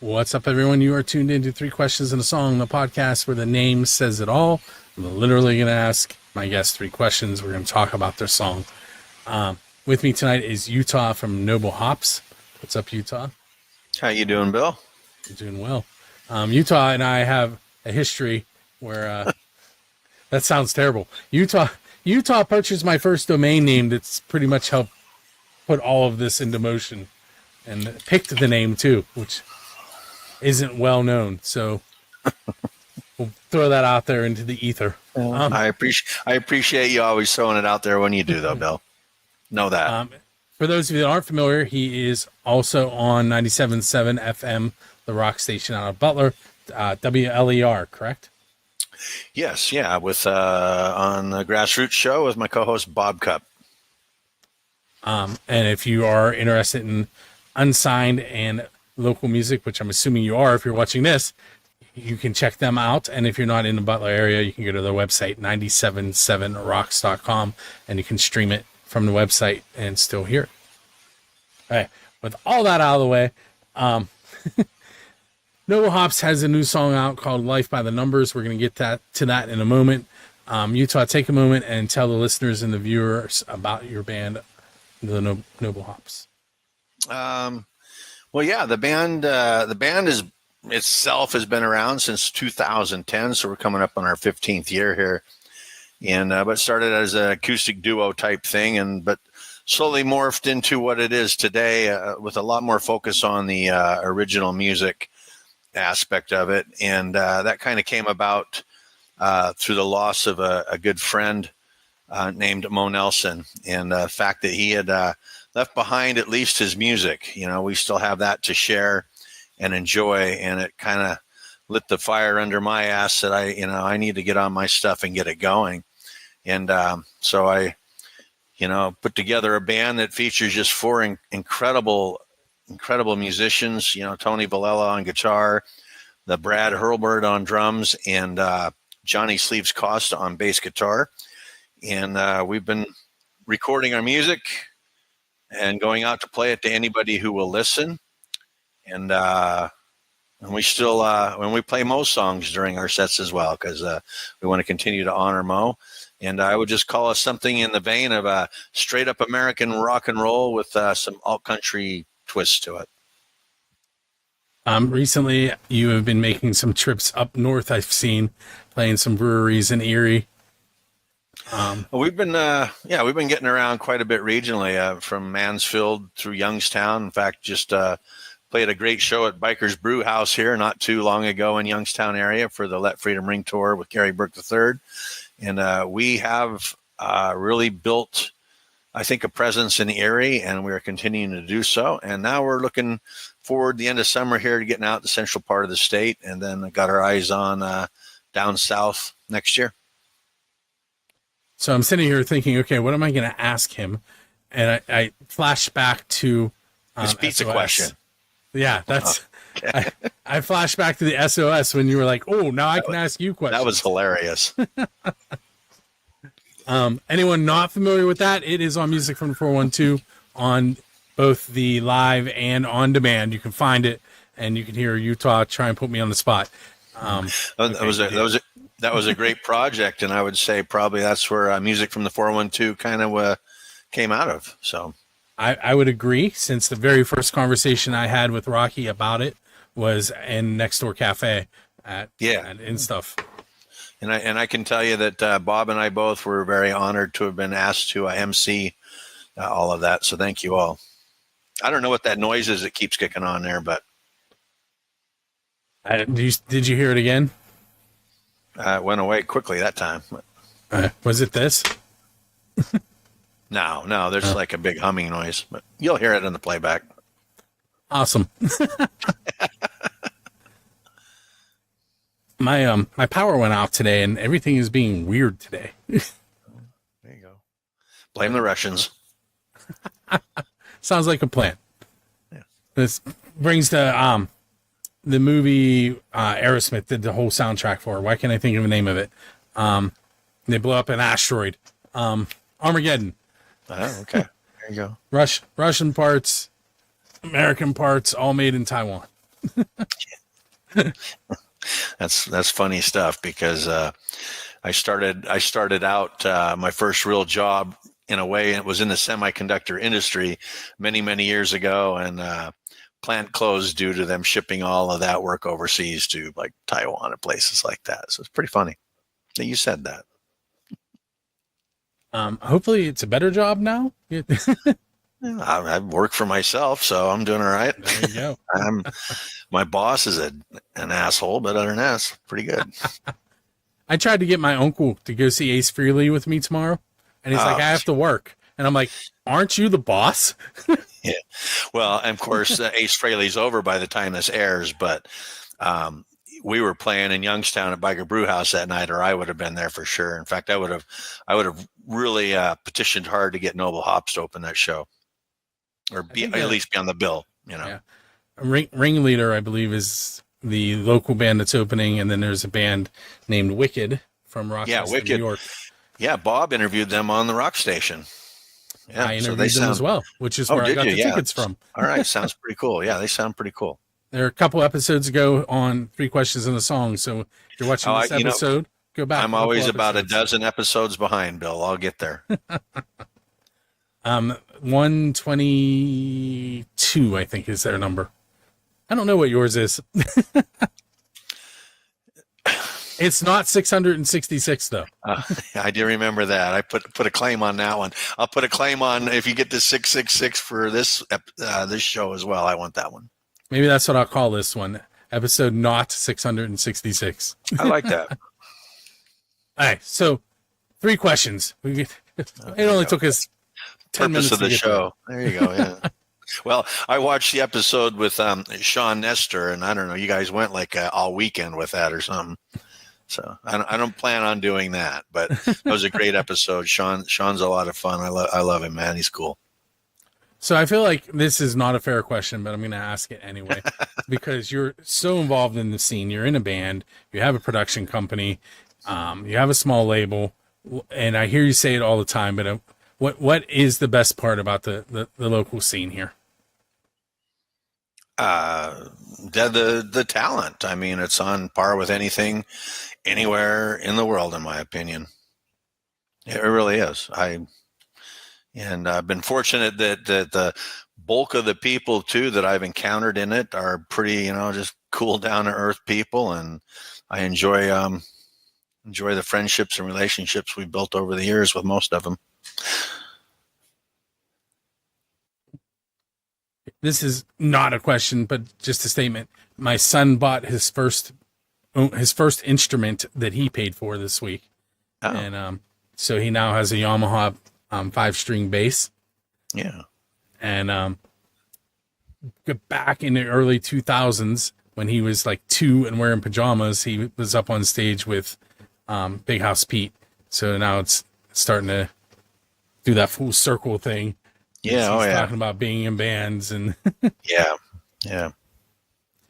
What's up, everyone? You are tuned into Three Questions and a Song, the podcast where the name says it all. I'm literally going to ask my guests three questions. We're going to talk about their song. With me tonight is Utah from Noble Hops. What's up, Utah? How you doing, Bill? I'm doing well. Utah and I have a history where that sounds terrible. Utah purchased my first domain name that's pretty much helped put all of this into motion, and picked the name too, which isn't well known. So we'll throw that out there into the ether. I appreciate you always throwing it out there when you do, though, Bill. Know that. For those of you that aren't familiar, he is also on 97.7 FM, the rock station out of Butler, WLER, correct? Yes, yeah, with on the Grassroots Show with my co-host Bob Cupp. And if you are interested in unsigned and local music, which I'm assuming you are if you're watching this, you can check them out. And if you're not in the Butler area, you can go to their website, 977rocks.com, and you can stream it from the website and still hear it. All right, with all that out of the way, Noble Hops has a new song out called Life by the Numbers. We're going to get to that in a moment. Utah, take a moment and tell the listeners and the viewers about your band, the Noble Hops. Well, yeah, the band itself has been around since 2010, so we're coming up on our 15th year here. And but started as an acoustic duo type thing, but slowly morphed into what it is today, with a lot more focus on the original music aspect of it. And that kind of came about through the loss of a good friend named Mo Nelson, and the fact that he had left behind at least his music. You know, we still have that to share and enjoy, and it kind of lit the fire under my ass that I need to get on my stuff and get it going. And so I put together a band that features just four incredible musicians. Tony Villela on guitar, the Brad Hurlburt on drums, and Johnny Sleeves Costa on bass guitar. And we've been recording our music and going out to play it to anybody who will listen. And we still, when we play Mo songs during our sets as well, because we want to continue to honor Mo. And I would just call us something in the vein of a straight up American rock and roll with some alt country twist to it. Recently, you have been making some trips up north. I've seen playing some breweries in Erie. We've been getting around quite a bit regionally, from Mansfield through Youngstown. In fact, just played a great show at Biker's Brew House here not too long ago in Youngstown area for the Let Freedom Ring tour with Gary Burke III. And we have really built, I think, a presence in Erie, and we are continuing to do so. And now we're looking forward the end of summer here to getting out the central part of the state, and then got our eyes on down south next year. So I'm sitting here thinking, okay, what am I going to ask him? And I flash back to It's pizza SOS. question. Yeah, that's. Okay. I flash back to the SOS when you were like, "Oh, now I can ask you questions." That was hilarious. Anyone not familiar with that? It is on Music from the 412 on both the live and on demand. You can find it, and you can hear Utah try and put me on the spot. That was a great project, and I would say probably that's where Music from the 412 kind of came out of. So I would agree, since the very first conversation I had with Rocky about it was in Next Door Cafe and stuff. And I can tell you that Bob and I both were very honored to have been asked to MC all of that. So thank you all. I don't know what that noise is that keeps kicking on there, but did you hear it again? It went away quickly that time. Was it this? No, there's like a big humming noise, but you'll hear it in the playback. Awesome. My power went out today, and everything is being weird today. There you go. Blame the Russians. Sounds like a plan. Yeah. This brings the movie Aerosmith did the whole soundtrack for. Why can't I think of the name of it? They blew up an asteroid. Armageddon. Oh, okay. There you go. Russian parts, American parts, all made in Taiwan. That's funny stuff because I started out my first real job in a way. It was in the semiconductor industry many years ago, and plant closed due to them shipping all of that work overseas to like Taiwan and places like that. So it's pretty funny that you said that. Hopefully it's a better job now. Yeah. I work for myself, so I'm doing all right. There you go. My boss is an asshole, but other than that, it's pretty good. I tried to get my uncle to go see Ace Frehley with me tomorrow, and he's like, I have to work. And I'm like, aren't you the boss? Yeah. Well, and of course, Ace Frehley's over by the time this airs, but we were playing in Youngstown at Biker Brewhouse that night, or I would have been there for sure. In fact, I would have really petitioned hard to get Noble Hops to open that show, or at least be on the bill. Yeah. Ringleader, I believe, is the local band that's opening, and then there's a band named Wicked from Rochester, New York. Yeah, Bob interviewed them on the rock station. Yeah, I interviewed them as well, which is where I got the tickets from. All right, sounds pretty cool. Yeah, they sound pretty cool. They're a couple episodes ago on 3 Questions and a Song, so if you're watching this episode, go back. I'm always about a dozen episodes behind, Bill. I'll get there. 122, I think, is their number. I don't know what yours is. It's not 666 though. I do remember that. I put a claim on that one. I'll put a claim on if you get the 666 for this show as well. I want that one. Maybe that's what I'll call this one. Episode not 666. I like that. All right. So 3 questions. It only took us 10 minutes of the show. There you go. Yeah. Well, I watched the episode with Sean Nestor, and I don't know, you guys went like all weekend with that or something. So I don't plan on doing that, but that was a great episode. Sean's a lot of fun. I love him, man. He's cool. So I feel like this is not a fair question, but I'm going to ask it anyway, because you're so involved in the scene. You're in a band, you have a production company, you have a small label, and I hear you say it all the time, but what is the best part about the local scene here? The talent. I mean, it's on par with anything anywhere in the world, in my opinion. It really is. I've been fortunate that the bulk of the people too that I've encountered in it are pretty, just cool, down to earth people, and I enjoy the friendships and relationships we've built over the years with most of them. This is not a question, but just a statement. My son bought his first instrument that he paid for this week. Oh. And so he now has a Yamaha 5-string bass. Yeah. And back in the early 2000s, when he was like 2 and wearing pajamas, he was up on stage with Big House Pete. So now it's starting to do that full circle thing. Yeah, he's talking about being in bands and yeah.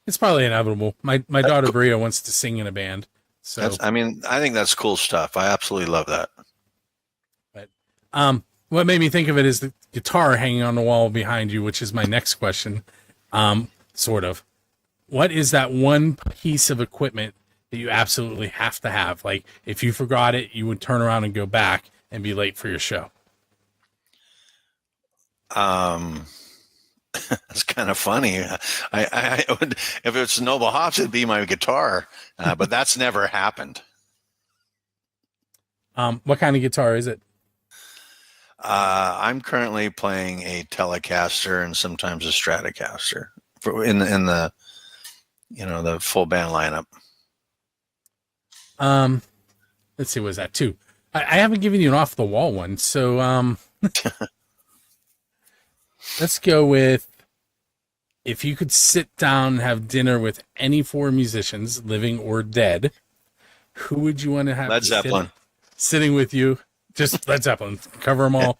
It's probably inevitable. My daughter Bria wants to sing in a band. So I think that's cool stuff. I absolutely love that. But what made me think of it is the guitar hanging on the wall behind you, which is my next question. Sort of. What is that one piece of equipment that you absolutely have to have? Like if you forgot it, you would turn around and go back and be late for your show. It's kind of funny. I would, if it's Noble Hops, it'd be my guitar, but that's never happened. What kind of guitar is it? I'm currently playing a Telecaster and sometimes a Stratocaster in the the full band lineup. Let's see, what is that? 2. I haven't given you an off the wall one, so let's go with, if you could sit down and have dinner with any 4 musicians, living or dead, who would you want to have? Led Zeppelin. Sitting with you. Just Led Zeppelin. Cover them all.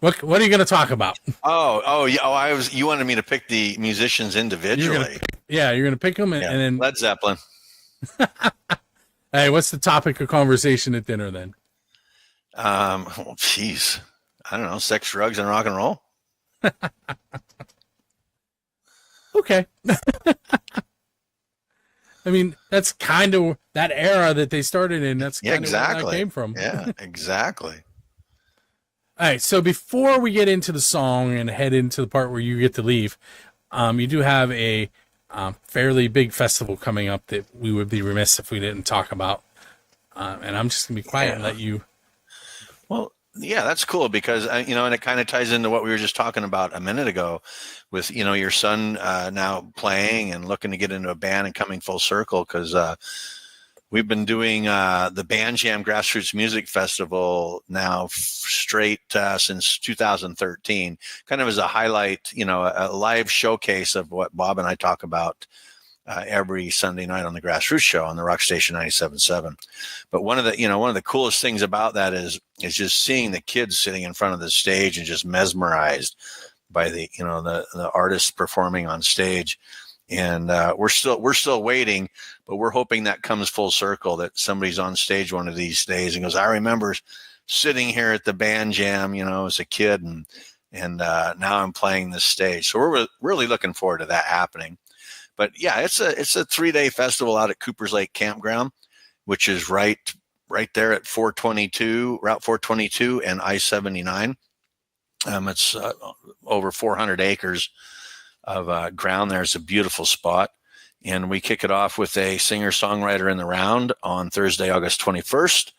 What are you going to talk about? You wanted me to pick the musicians individually. You're going to pick them and then Led Zeppelin. Hey, what's the topic of conversation at dinner then? Jeez. I don't know. Sex, drugs, and rock and roll. Okay. I mean, that's kind of that era that they started in. That's kind of where that came from. Yeah, exactly. All right. So before we get into the song and head into the part where you get to leave, you do have a fairly big festival coming up that we would be remiss if we didn't talk about. And I'm just going to be quiet and let you. Well, yeah, that's cool because, and it kind of ties into what we were just talking about a minute ago with, your son now playing and looking to get into a band and coming full circle because we've been doing the Band Jam Grassroots Music Festival now straight since 2013, kind of as a highlight, a live showcase of what Bob and I talk about every Sunday night on the Grassroots Show on the Rock Station 97.7. But one of the coolest things about that is just seeing the kids sitting in front of the stage and just mesmerized by the artists performing on stage. And we're still waiting, but we're hoping that comes full circle, that somebody's on stage one of these days and goes, I remember sitting here at the Band Jam, as a kid, and now I'm playing this stage. So we're really looking forward to that happening. But yeah, it's a 3-day festival out at Cooper's Lake Campground, which is right there at Route 422 and I-79. It's over 400 acres of ground there. It's a beautiful spot. And we kick it off with a singer-songwriter in the round on Thursday, August 21st.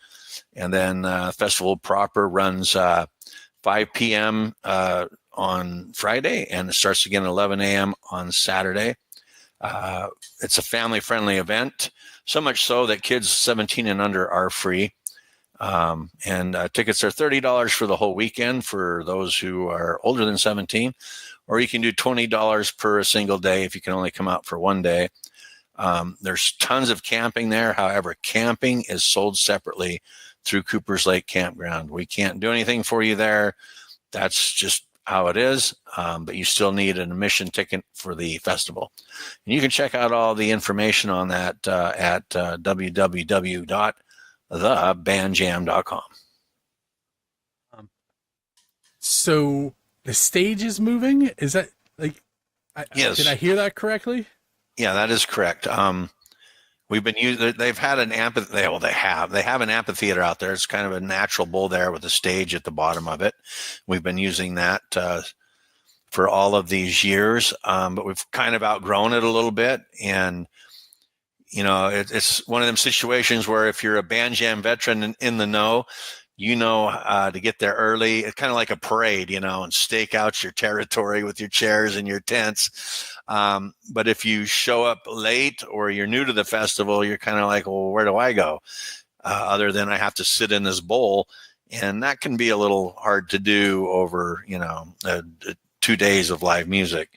And then festival proper runs 5 p.m. On Friday, and it starts again at 11 a.m. on Saturday. It's a family-friendly event, so much so that kids 17 and under are free. And tickets are $30 for the whole weekend for those who are older than 17, or you can do $20 per a single day if you can only come out for one day. There's tons of camping there. However, camping is sold separately through Cooper's Lake Campground. We can't do anything for you there. That's just how it is, but you still need an admission ticket for the festival. And you can check out all the information on that at www.thebandjam.com. So the stage is moving? Is that yes. Did I hear that correctly? Yeah, that is correct. We've been using. They've had an amphitheater. Well, they have an amphitheater out there. It's kind of a natural bowl there with a stage at the bottom of it. We've been using that for all of these years, but we've kind of outgrown it a little bit. And it's one of them situations where if you're a Band Jam veteran in the know, to get there early. It's kind of like a parade, and stake out your territory with your chairs and your tents. But if you show up late or you're new to the festival, you're kind of like, well, where do I go? Other than I have to sit in this bowl. And that can be a little hard to do over, 2 days of live music.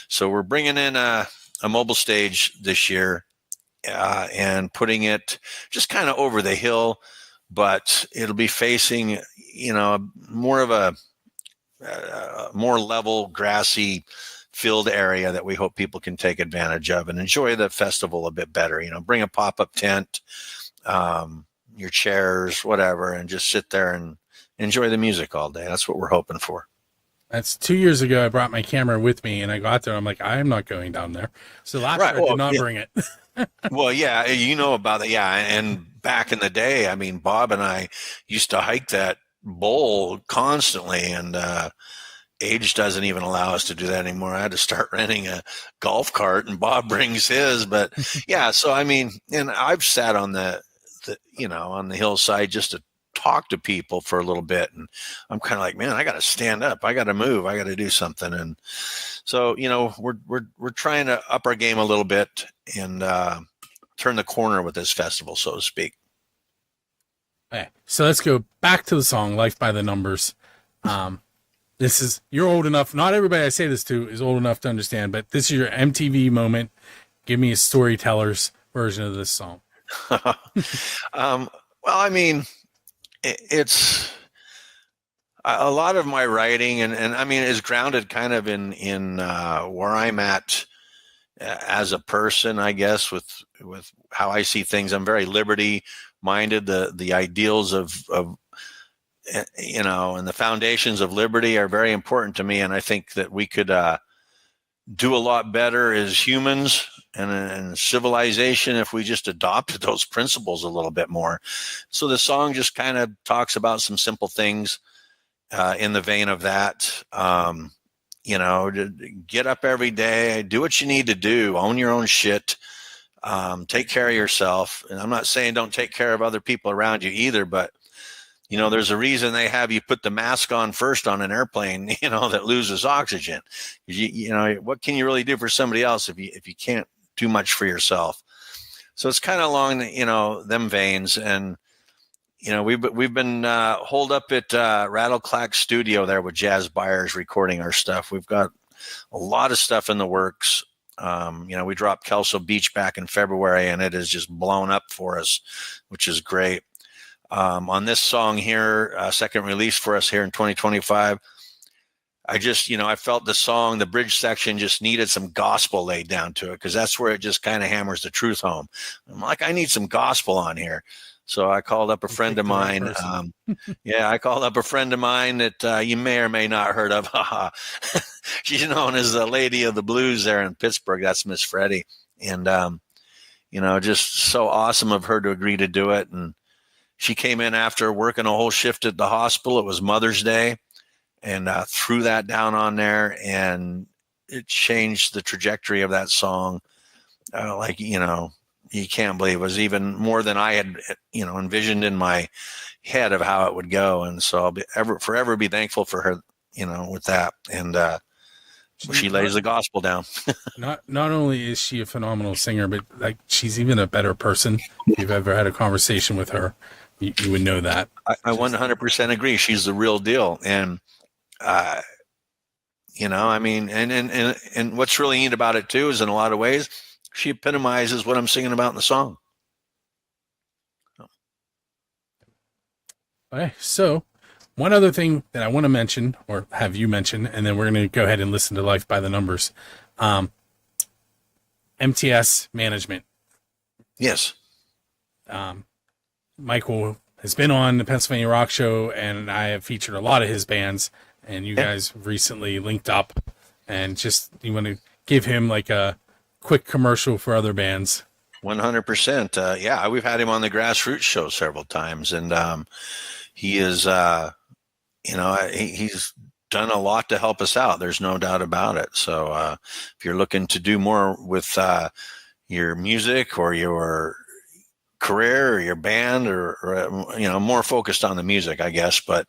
So we're bringing in a mobile stage this year and putting it just kind of over the hill, but it'll be facing, more of a more level, grassy field area that we hope people can take advantage of and enjoy the festival a bit better. Bring a pop-up tent, your chairs, whatever, and just sit there and enjoy the music all day. That's what we're hoping for. That's 2 years ago. I brought my camera with me, and I got there. I'm like, I'm not going down there. So last year I did not bring it. Well, yeah, about it. Yeah, and back in the day, I mean, Bob and I used to hike that bowl constantly, and age doesn't even allow us to do that anymore. I had to start renting a golf cart, and Bob brings his. But yeah, so I mean, and I've sat on the on the hillside just to talk to people for a little bit, and I'm kind of like, man, I got to stand up, I got to move, I got to do something. And so we're trying to up our game a little bit and turn the corner with this festival, so to speak. Okay, so let's go back to the song "Life by the Numbers." You're old enough. Not everybody I say this to is old enough to understand, but this is your MTV moment. Give me a storyteller's version of this song. Well, I mean, it's a lot of my writing, and I mean, is grounded kind of in where I'm at as a person, I guess, with how I see things. I'm very liberty minded. The ideals of and the foundations of liberty are very important to me, and I think that we could do a lot better as humans and civilization if we just adopted those principles a little bit more. So the song just kind of talks about some simple things in the vein of that. Get up every day, do what you need to do, own your own shit, take care of yourself. And I'm not saying don't take care of other people around you either, but there's a reason they have you put the mask on first on an airplane, that loses oxygen. What can you really do for somebody else if you can't do much for yourself? So it's kind of along, them veins. And, we've been holed up at Rattleclack Studio there with Jazz Byers recording our stuff. We've got a lot of stuff in the works. We dropped Kelso Beach back in February, and it has just blown up for us, which is great. On this song here, second release for us here in 2025, I just, I felt the song, the bridge section just needed some gospel laid down to it, because that's where it just kind of hammers the truth home. I'm like, I need some gospel on here. So I called up a friend of mine. I called up a friend of mine that you may or may not heard of. She's known as the Lady of the Blues there in Pittsburgh. That's Miss Freddie. And, just so awesome of her to agree to do it. And she came in after working a whole shift at the hospital. It was Mother's Day, and threw that down on there, and it changed the trajectory of that song. You can't believe it was even more than I had, envisioned in my head of how it would go. And so I'll forever be thankful for her, with that. And she lays the gospel down. Not only is she a phenomenal singer, but like she's even a better person. If you've ever had a conversation with her, you would know that. I 100% agree. She's the real deal. And, and what's really neat about it too is in a lot of ways, she epitomizes what I'm singing about in the song. Okay, so one other thing that I want to mention, or have you mention, and then we're going to go ahead and listen to Life by the Numbers. MTS Management. Yes. Michael has been on the Pennsylvania Rock Show, and I have featured a lot of his bands, and you guys recently linked up, and just, you want to give him like a quick commercial for other bands? 100%. We've had him on the Grassroots show several times, and he is, he's done a lot to help us out. There's no doubt about it. So if you're looking to do more with your music or your career or your band, or more focused on the music, I guess, but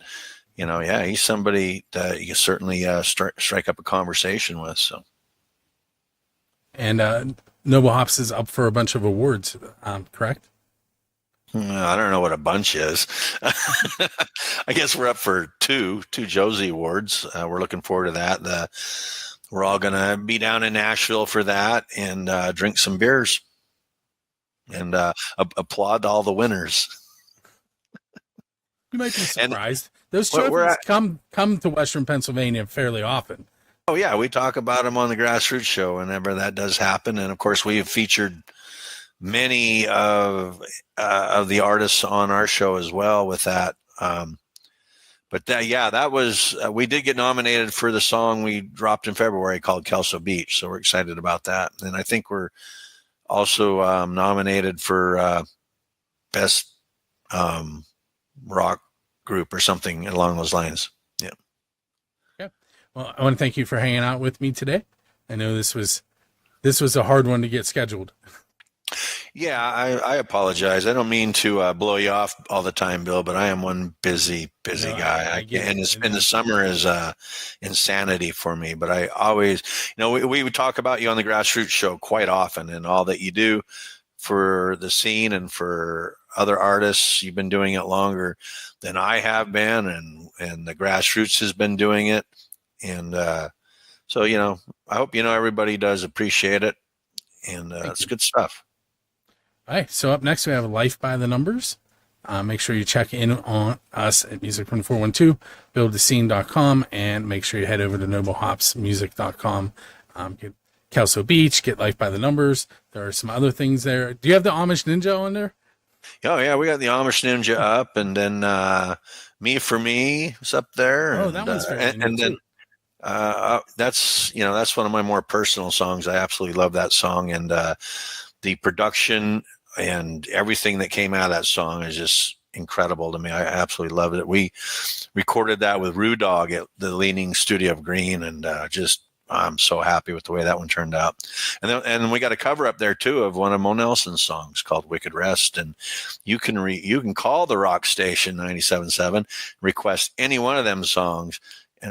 he's somebody that you can certainly strike up a conversation with. So. And Noble Hops is up for a bunch of awards, correct? I don't know what a bunch is. I guess we're up for two Josie Awards. We're looking forward to that. We're all going to be down in Nashville for that and drink some beers and applaud all the winners. You might be surprised. Those trophies come to Western Pennsylvania fairly often. Oh, yeah. We talk about them on the Grassroots show whenever that does happen. And, of course, we have featured many of the artists on our show as well with that. That was we did get nominated for the song we dropped in February called Kelso Beach. So we're excited about that. And I think we're also nominated for Best Rock Group or something along those lines. Yeah. Well, I want to thank you for hanging out with me today. I know this was a hard one to get scheduled. Yeah, I apologize. I don't mean to blow you off all the time, Bill, but I am one busy guy. And the summer is insanity for me. But I always, we would talk about you on the Grassroots show quite often, and all that you do for the scene and for other artists. You've been doing it longer than I have been, and the Grassroots has been doing it. And so, I hope everybody does appreciate it, and it's good stuff. All right, so up next we have Life by the Numbers. Make sure you check in on us at music412, buildthescene.com, and make sure you head over to noblehopsmusic.com. Get Kelso Beach, get Life by the Numbers. There are some other things there. Do you have the Amish Ninja on there? Oh, yeah, we got the Amish Ninja up, and then Me for Me is up there. Oh, that one's very and then That's one of my more personal songs. I absolutely love that song, and the production and everything that came out of that song is just incredible to me. I absolutely love it. We recorded that with Rue Dog at the Leaning Studio of Green, and I'm so happy with the way that one turned out. And we got a cover up there too of one of Mo Nelson's songs called "Wicked Rest." And you can call the rock station 97.7, request any one of them songs,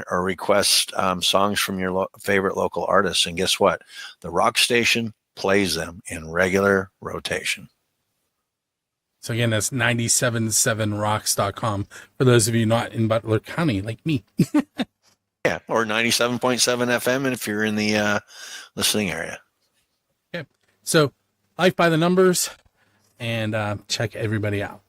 or request songs from your favorite local artists. And guess what? The rock station plays them in regular rotation. So again, that's 977rocks.com for those of you not in Butler County like me. Yeah, or 97.7 FM if you're in the listening area. Okay. So Life by the Numbers, and check everybody out.